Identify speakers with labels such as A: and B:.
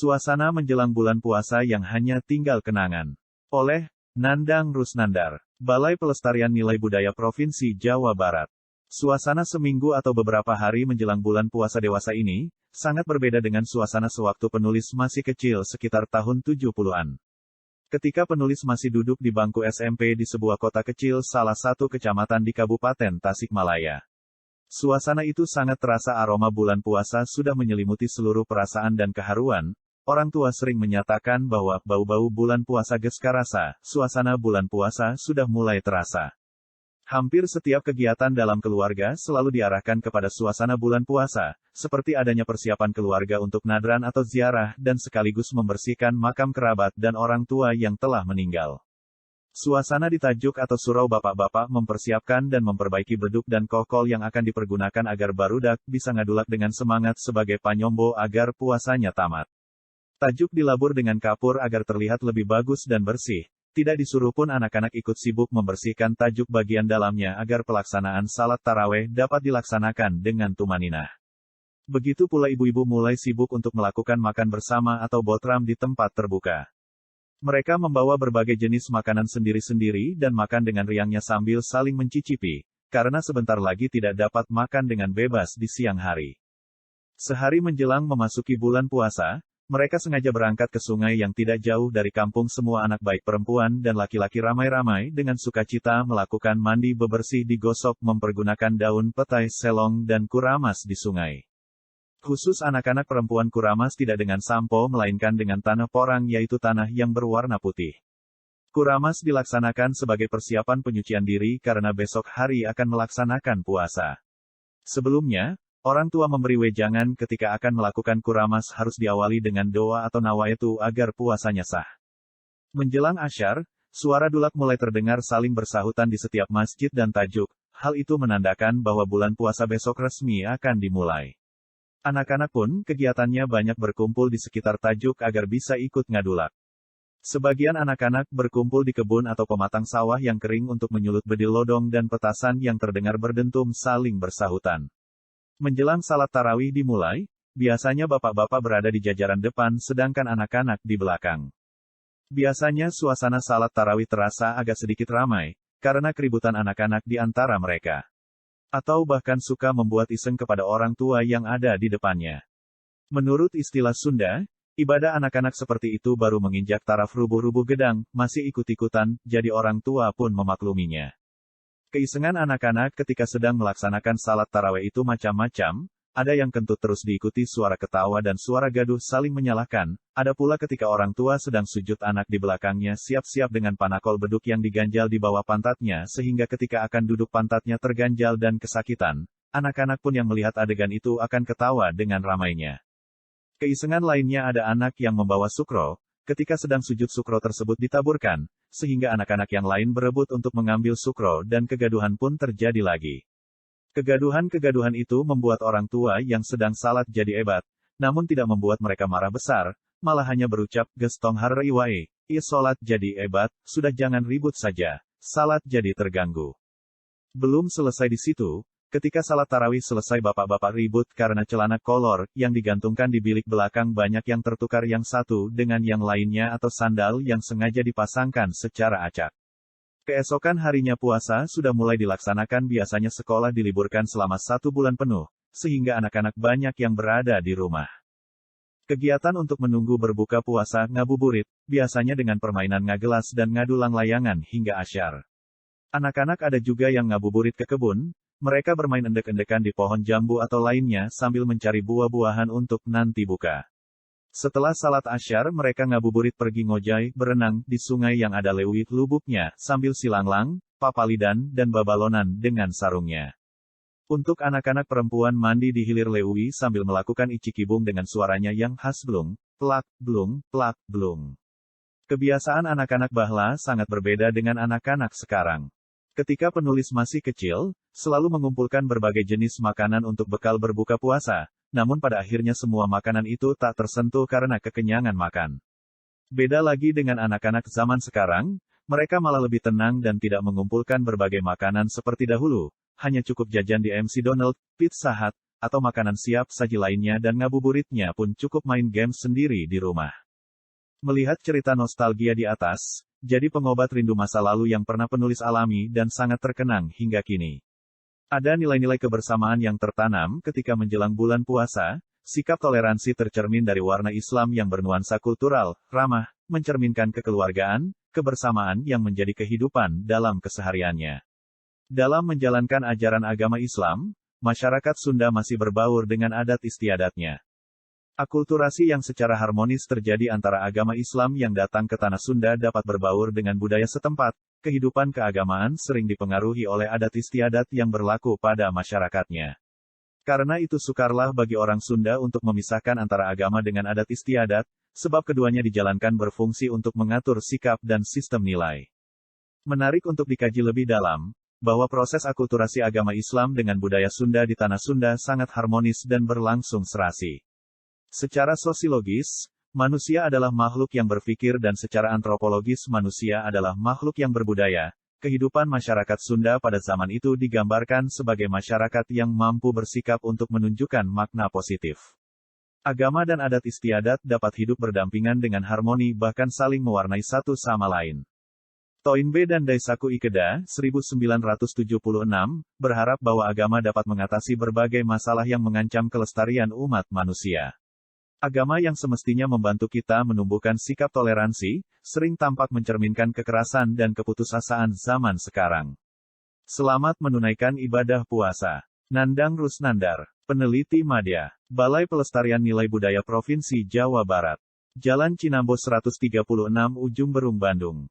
A: Suasana menjelang bulan puasa yang hanya tinggal kenangan. Oleh Nandang Rusnandar, Balai Pelestarian Nilai Budaya Provinsi Jawa Barat. Suasana seminggu atau beberapa hari menjelang bulan puasa dewasa ini, sangat berbeda dengan suasana sewaktu penulis masih kecil sekitar tahun 70-an. Ketika penulis masih duduk di bangku SMP di sebuah kota kecil salah satu kecamatan di Kabupaten Tasikmalaya. Suasana itu sangat terasa, aroma bulan puasa sudah menyelimuti seluruh perasaan dan keharuan. Orang tua sering menyatakan bahwa bau-bau bulan puasa geska rasa, suasana bulan puasa sudah mulai terasa. Hampir setiap kegiatan dalam keluarga selalu diarahkan kepada suasana bulan puasa, seperti adanya persiapan keluarga untuk nadran atau ziarah dan sekaligus membersihkan makam kerabat dan orang tua yang telah meninggal. Suasana di tajuk atau surau bapak-bapak mempersiapkan dan memperbaiki beduk dan kokol yang akan dipergunakan agar barudak bisa ngadulak dengan semangat sebagai panyombo agar puasanya tamat. Tajuk dilabur dengan kapur agar terlihat lebih bagus dan bersih. Tidak disuruh pun anak-anak ikut sibuk membersihkan tajuk bagian dalamnya agar pelaksanaan salat taraweh dapat dilaksanakan dengan tumaninah. Begitu pula ibu-ibu mulai sibuk untuk melakukan makan bersama atau botram di tempat terbuka. Mereka membawa berbagai jenis makanan sendiri-sendiri dan makan dengan riangnya sambil saling mencicipi, karena sebentar lagi tidak dapat makan dengan bebas di siang hari. Sehari menjelang memasuki bulan puasa, mereka sengaja berangkat ke sungai yang tidak jauh dari kampung. Semua anak baik perempuan dan laki-laki ramai-ramai dengan sukacita melakukan mandi bebersih, digosok mempergunakan daun petai, selong dan kuramas di sungai. Khusus anak-anak perempuan kuramas tidak dengan sampo melainkan dengan tanah porang, yaitu tanah yang berwarna putih. Kuramas dilaksanakan sebagai persiapan penyucian diri karena besok hari akan melaksanakan puasa. Sebelumnya, orang tua memberi wejangan ketika akan melakukan kuramas harus diawali dengan doa atau nawaitu agar puasanya sah. Menjelang asyar, suara dulak mulai terdengar saling bersahutan di setiap masjid dan tajuk. Hal itu menandakan bahwa bulan puasa besok resmi akan dimulai. Anak-anak pun kegiatannya banyak berkumpul di sekitar tajuk agar bisa ikut ngadulak. Sebagian anak-anak berkumpul di kebun atau pematang sawah yang kering untuk menyulut bedil lodong dan petasan yang terdengar berdentum saling bersahutan. Menjelang salat tarawih dimulai, biasanya bapak-bapak berada di jajaran depan sedangkan anak-anak di belakang. Biasanya suasana salat tarawih terasa agak sedikit ramai, karena keributan anak-anak di antara mereka. Atau bahkan suka membuat iseng kepada orang tua yang ada di depannya. Menurut istilah Sunda, ibadah anak-anak seperti itu baru menginjak taraf rubuh-rubuh gedang, masih ikut-ikutan, jadi orang tua pun memakluminya. Keisengan anak-anak ketika sedang melaksanakan salat tarawih itu macam-macam, ada yang kentut terus diikuti suara ketawa dan suara gaduh saling menyalahkan, ada pula ketika orang tua sedang sujud anak di belakangnya siap-siap dengan panakol beduk yang diganjal di bawah pantatnya sehingga ketika akan duduk pantatnya terganjal dan kesakitan, anak-anak pun yang melihat adegan itu akan ketawa dengan ramainya. Keisengan lainnya ada anak yang membawa sukro, ketika sedang sujud sukro tersebut ditaburkan, sehingga anak-anak yang lain berebut untuk mengambil sukro dan kegaduhan pun terjadi lagi. Kegaduhan-kegaduhan itu membuat orang tua yang sedang salat jadi ebat, namun tidak membuat mereka marah besar, malah hanya berucap, "Gestong hari wae, salat jadi ebat, sudah jangan ribut saja, salat jadi terganggu." Belum selesai di situ, ketika salat tarawih selesai bapak-bapak ribut karena celana kolor yang digantungkan di bilik belakang banyak yang tertukar yang satu dengan yang lainnya atau sandal yang sengaja dipasangkan secara acak. Keesokan harinya puasa sudah mulai dilaksanakan, biasanya sekolah diliburkan selama 1 bulan penuh, sehingga anak-anak banyak yang berada di rumah. Kegiatan untuk menunggu berbuka puasa ngabuburit, biasanya dengan permainan ngagelas dan ngadulang layangan hingga asyar. Anak-anak ada juga yang ngabuburit ke kebun, mereka bermain endek-endekan di pohon jambu atau lainnya sambil mencari buah-buahan untuk nanti buka. Setelah salat asyar mereka ngabuburit pergi ngojay, berenang, di sungai yang ada lewi lubuknya, sambil silanglang, papalidan, dan babalonan dengan sarungnya. Untuk anak-anak perempuan mandi di hilir lewi sambil melakukan icikibung dengan suaranya yang khas, blung, plak, blung. Kebiasaan anak-anak Bahla sangat berbeda dengan anak-anak sekarang. Ketika penulis masih kecil, selalu mengumpulkan berbagai jenis makanan untuk bekal berbuka puasa. Namun pada akhirnya semua makanan itu tak tersentuh karena kekenyangan makan. Beda lagi dengan anak-anak zaman sekarang, mereka malah lebih tenang dan tidak mengumpulkan berbagai makanan seperti dahulu, hanya cukup jajan di MC Donald, Pizza Hut, atau makanan siap saji lainnya dan ngabuburitnya pun cukup main game sendiri di rumah. Melihat cerita nostalgia di atas, jadi pengobat rindu masa lalu yang pernah penulis alami dan sangat terkenang hingga kini. Ada nilai-nilai kebersamaan yang tertanam ketika menjelang bulan puasa, sikap toleransi tercermin dari warna Islam yang bernuansa kultural, ramah, mencerminkan kekeluargaan, kebersamaan yang menjadi kehidupan dalam kesehariannya. Dalam menjalankan ajaran agama Islam, masyarakat Sunda masih berbaur dengan adat istiadatnya. Akulturasi yang secara harmonis terjadi antara agama Islam yang datang ke tanah Sunda dapat berbaur dengan budaya setempat. Kehidupan keagamaan sering dipengaruhi oleh adat istiadat yang berlaku pada masyarakatnya. Karena itu sukarlah bagi orang Sunda untuk memisahkan antara agama dengan adat istiadat, sebab keduanya dijalankan berfungsi untuk mengatur sikap dan sistem nilai. Menarik untuk dikaji lebih dalam, bahwa proses akulturasi agama Islam dengan budaya Sunda di tanah Sunda sangat harmonis dan berlangsung serasi. Secara sosiologis, manusia adalah makhluk yang berpikir dan secara antropologis manusia adalah makhluk yang berbudaya. Kehidupan masyarakat Sunda pada zaman itu digambarkan sebagai masyarakat yang mampu bersikap untuk menunjukkan makna positif. Agama dan adat istiadat dapat hidup berdampingan dengan harmoni bahkan saling mewarnai satu sama lain. Toinbe dan Daisaku Ikeda, 1976, berharap bahwa agama dapat mengatasi berbagai masalah yang mengancam kelestarian umat manusia. Agama yang semestinya membantu kita menumbuhkan sikap toleransi, sering tampak mencerminkan kekerasan dan keputusasaan zaman sekarang. Selamat menunaikan ibadah puasa. Nandang Rusnandar, peneliti Madya, Balai Pelestarian Nilai Budaya Provinsi Jawa Barat. Jalan Cinambos 136 Ujung Berung, Bandung.